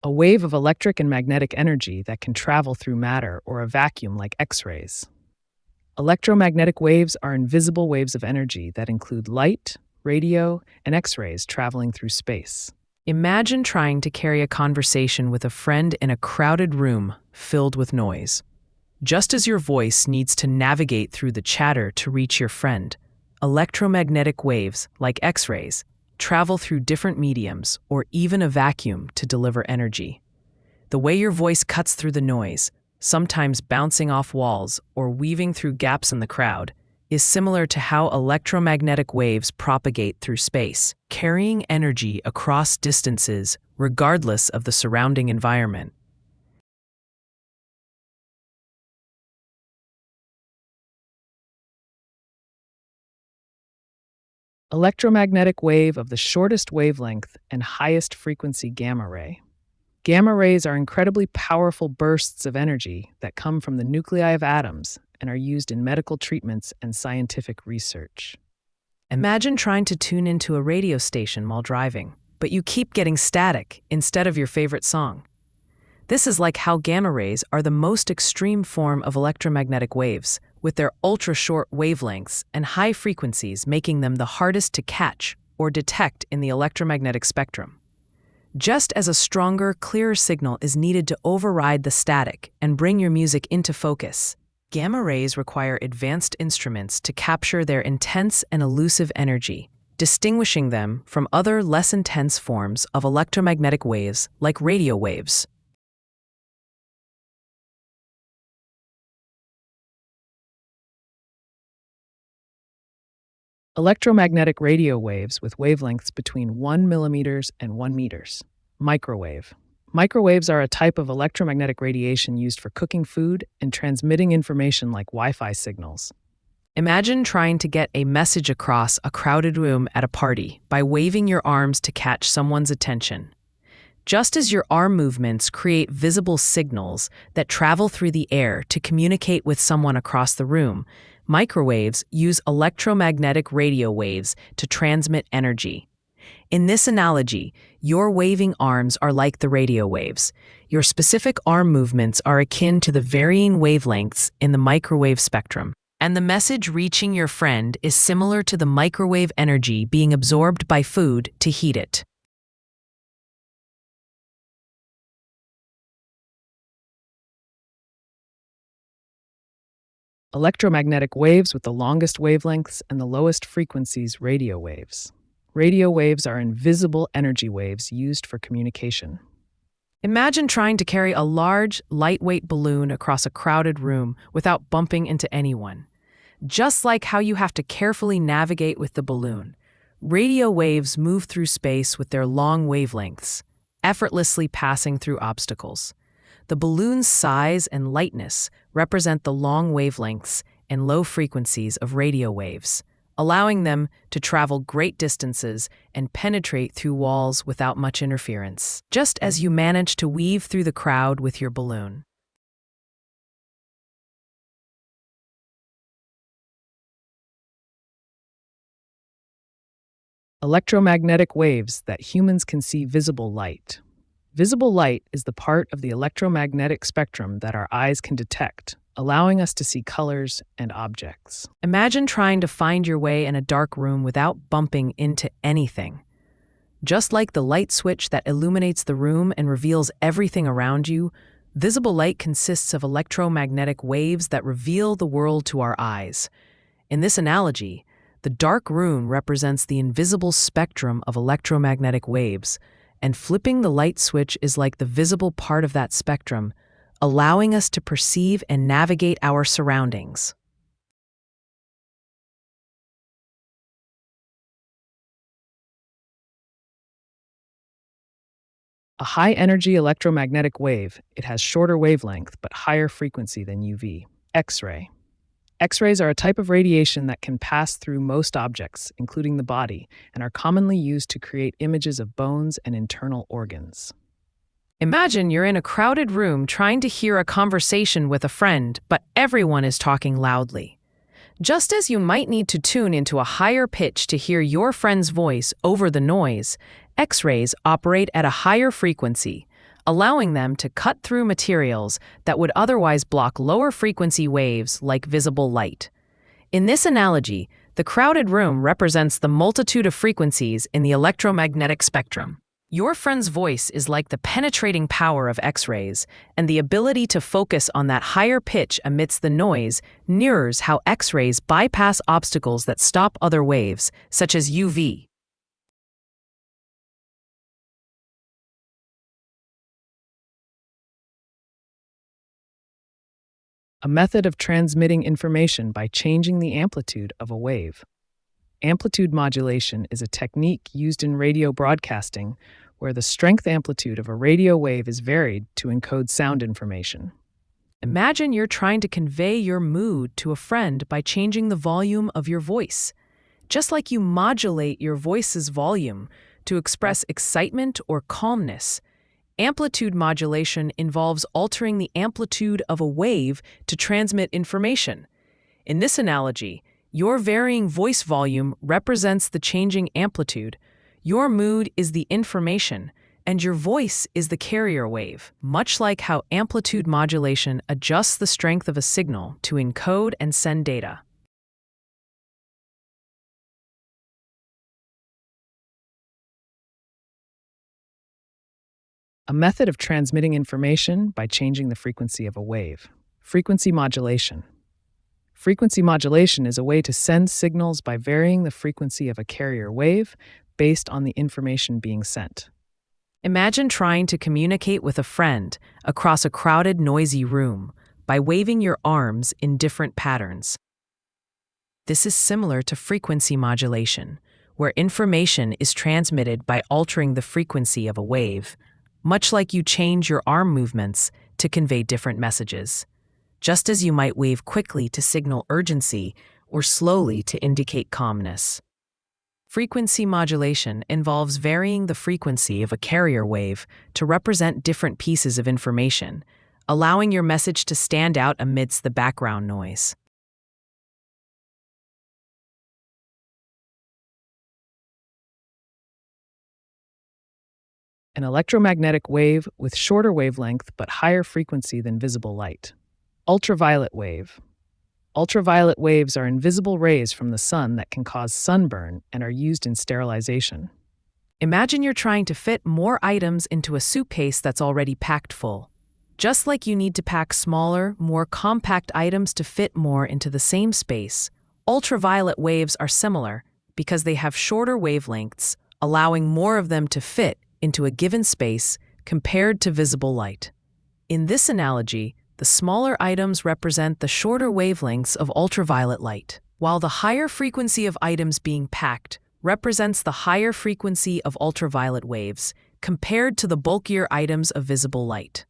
A wave of electric and magnetic energy that can travel through matter or a vacuum like X-rays. Electromagnetic waves are invisible waves of energy that include light, radio, and X-rays traveling through space. Imagine trying to carry a conversation with a friend in a crowded room filled with noise. Just as your voice needs to navigate through the chatter to reach your friend, electromagnetic waves, like X-rays, travel through different mediums or even a vacuum to deliver energy. The way your voice cuts through the noise, sometimes bouncing off walls or weaving through gaps in the crowd, is similar to how electromagnetic waves propagate through space, carrying energy across distances regardless of the surrounding environment. Electromagnetic wave of the shortest wavelength and highest frequency gamma ray. Gamma rays are incredibly powerful bursts of energy that come from the nuclei of atoms and are used in medical treatments and scientific research. Imagine trying to tune into a radio station while driving, but you keep getting static instead of your favorite song. This is like how gamma rays are the most extreme form of electromagnetic waves, with their ultra-short wavelengths and high frequencies making them the hardest to catch or detect in the electromagnetic spectrum. Just as a stronger, clearer signal is needed to override the static and bring your music into focus, gamma rays require advanced instruments to capture their intense and elusive energy, distinguishing them from other less intense forms of electromagnetic waves like radio waves. Electromagnetic radio waves with wavelengths between 1 millimeters and 1 meters. Microwave. Microwaves are a type of electromagnetic radiation used for cooking food and transmitting information like Wi-Fi signals. Imagine trying to get a message across a crowded room at a party by waving your arms to catch someone's attention. Just as your arm movements create visible signals that travel through the air to communicate with someone across the room, microwaves use electromagnetic radio waves to transmit energy. In this analogy, your waving arms are like the radio waves. Your specific arm movements are akin to the varying wavelengths in the microwave spectrum. And the message reaching your friend is similar to the microwave energy being absorbed by food to heat it. Electromagnetic waves with the longest wavelengths and the lowest frequencies, radio waves. Radio waves are invisible energy waves used for communication. Imagine trying to carry a large, lightweight balloon across a crowded room without bumping into anyone. Just like how you have to carefully navigate with the balloon, radio waves move through space with their long wavelengths, effortlessly passing through obstacles. The balloon's size and lightness represent the long wavelengths and low frequencies of radio waves, allowing them to travel great distances and penetrate through walls without much interference, just as you manage to weave through the crowd with your balloon. Electromagnetic waves that humans can see visible light. Visible light is the part of the electromagnetic spectrum that our eyes can detect, allowing us to see colors and objects. Imagine trying to find your way in a dark room without bumping into anything. Just like the light switch that illuminates the room and reveals everything around you, visible light consists of electromagnetic waves that reveal the world to our eyes. In this analogy, the dark room represents the invisible spectrum of electromagnetic waves, and flipping the light switch is like the visible part of that spectrum, allowing us to perceive and navigate our surroundings. A high-energy electromagnetic wave, it has shorter wavelength but higher frequency than UV. X-ray. X-rays are a type of radiation that can pass through most objects, including the body, and are commonly used to create images of bones and internal organs. Imagine you're in a crowded room trying to hear a conversation with a friend, but everyone is talking loudly. Just as you might need to tune into a higher pitch to hear your friend's voice over the noise, X-rays operate at a higher frequency, allowing them to cut through materials that would otherwise block lower frequency waves like visible light. In this analogy, the crowded room represents the multitude of frequencies in the electromagnetic spectrum. Your friend's voice is like the penetrating power of X-rays, and the ability to focus on that higher pitch amidst the noise mirrors how X-rays bypass obstacles that stop other waves, such as UV. A method of transmitting information by changing the amplitude of a wave. Amplitude modulation is a technique used in radio broadcasting where the strength amplitude of a radio wave is varied to encode sound information. Imagine you're trying to convey your mood to a friend by changing the volume of your voice. Just like you modulate your voice's volume to express excitement or calmness, amplitude modulation involves altering the amplitude of a wave to transmit information. In this analogy, your varying voice volume represents the changing amplitude. Your mood is the information, and your voice is the carrier wave, much like how amplitude modulation adjusts the strength of a signal to encode and send data. A method of transmitting information by changing the frequency of a wave. Frequency modulation. Frequency modulation is a way to send signals by varying the frequency of a carrier wave based on the information being sent. Imagine trying to communicate with a friend across a crowded, noisy room by waving your arms in different patterns. This is similar to frequency modulation, where information is transmitted by altering the frequency of a wave, much like you change your arm movements to convey different messages. Just as you might wave quickly to signal urgency or slowly to indicate calmness. Frequency modulation involves varying the frequency of a carrier wave to represent different pieces of information, allowing your message to stand out amidst the background noise. An electromagnetic wave with shorter wavelength but higher frequency than visible light. Ultraviolet wave. Ultraviolet waves are invisible rays from the sun that can cause sunburn and are used in sterilization. Imagine you're trying to fit more items into a suitcase that's already packed full. Just like you need to pack smaller, more compact items to fit more into the same space, ultraviolet waves are similar because they have shorter wavelengths, allowing more of them to fit into a given space compared to visible light. In this analogy, the smaller items represent the shorter wavelengths of ultraviolet light, while the higher frequency of items being packed represents the higher frequency of ultraviolet waves compared to the bulkier items of visible light.